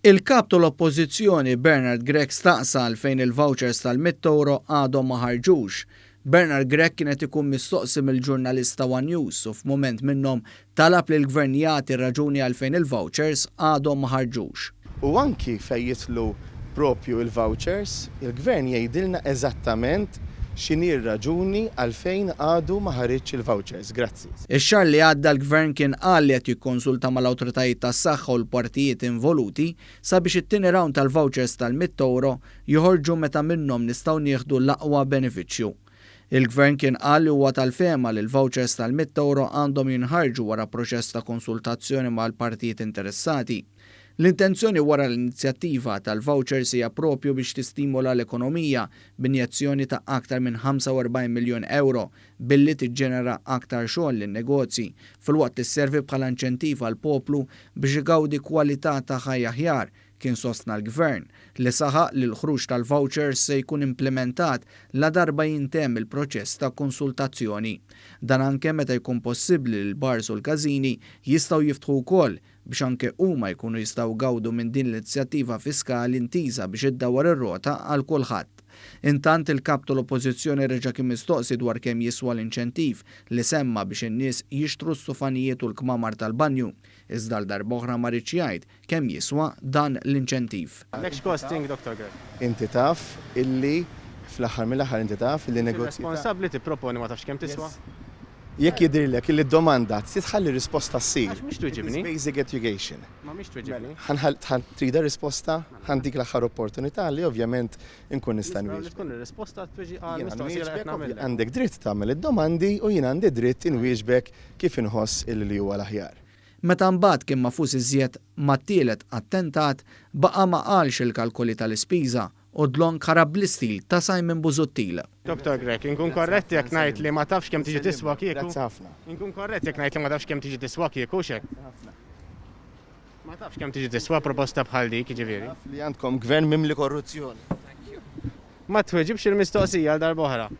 Il-kap tal-Oppożizzjoni Bernard Gregg staqsa għalfejn il-vouchers tal-€100 għadhom ma ħarġux. Bernard Gregg kienet ikun mistoqsi mill-ġurnalista One News u f'mument minnhom talab lill gvern jagħti raġuni għalfejn il-vouchers għadhom ma ħarġux. U anki fejn jitlu propju il-vouchers, il-gvern jgħidilna eżattament x'inhi r-raġuni għalfejn għadu ma ħareġx il-vouchers. Grazzi. Ix-xahar li għadda l-gvern kien qal li qed jikkonsulta mal-awtoritajiet tas-saħħa u l-partijiet involuti sabiex it-tieni round tal-vouchers tal-€100 joħorġu meta minnhom nistgħu nieħdu l-aqwa benefiċċju. Il-gvern kien qal li huwa tal-fehma li l-vouchers tal-€100 għandhom jinħarġu wara proċess ta' konsultazzjoni mal-partijiet interessati. L-intenzjoni wara l-inizjattiva tal-vouchers hija propju biex tistimula l-ekonomija b'injezzjoni ta' aktar minn €45 miljun billi tiġġenera aktar xogħol lin-negozji filwaqt isservi bħala inċentiv għall-poplu biex igawdi kwalità ta' ħajja aħjar kien sostna l-gvern li saħaq li l-ħruġ tal-vouchers se jkun implementat la darba jintemm il-proċess ta' konsultazzjoni. Dan anke meta jkun possibbli li l-bars u l-każini jistgħu jiftħu wkoll biex anke huma jkunu jistgħu gawdu minn din l-inizjattiva fiskali intiża biex iddawwar ir-rota għal kulħadd. Intant il-kap tal-Oppożizzjoni reġa' kien mistoqsi dwar kemm jiswa l-inċentiv li semma biex in-nies jixtru s-sufanijiet u l-kmamar tal-banju. Iżda l-darb'oħra ma rridx jgħid kemm jiswa dan l-inċentiv. Next costing, Dr. Gregg. Inti taf illi fl-aħħar mill-aħħar inti taf illi negozji. Responsabbli tipproponi ma tafx kemm tiswa? Jekk jidhirlek illi d-domanda titħalli risposta ssir. Għax mhix tweġibni. Basic education. Ma mhix tweġibni. Trida risposta, dik l-aħħar opportunità li ovvjament inkun nista' Li tkun ir-risposta tweġi għal mistoqsija li qed nagħmel. Għandek dritt tagħmel id-domandi u jien għandi dritt inwieġbek kif inħoss illi huwa l-aħjar. Meta mbagħad kien mafus iżjed mat-tielet attentat baqa' ma qalx il-kalkoli tal-ispiża u dlon karab l-istil ta' Simon Busuttil. Dr. Gregg, inkun korretti jekk ngħid li ma tafx kemm tiġi tiswa kieku. Grazzi ħafna. Inkun korretti jekk ngħid li ma tafx kemm tiġi tiswa kieku xek. Ma tafx kemm tiġi tiswa proposta bħal dik jiġifieri. Li għandkom gvern mimli korruzzjoni. Ma tweġibx il-mistoqsija għal darb'oħra.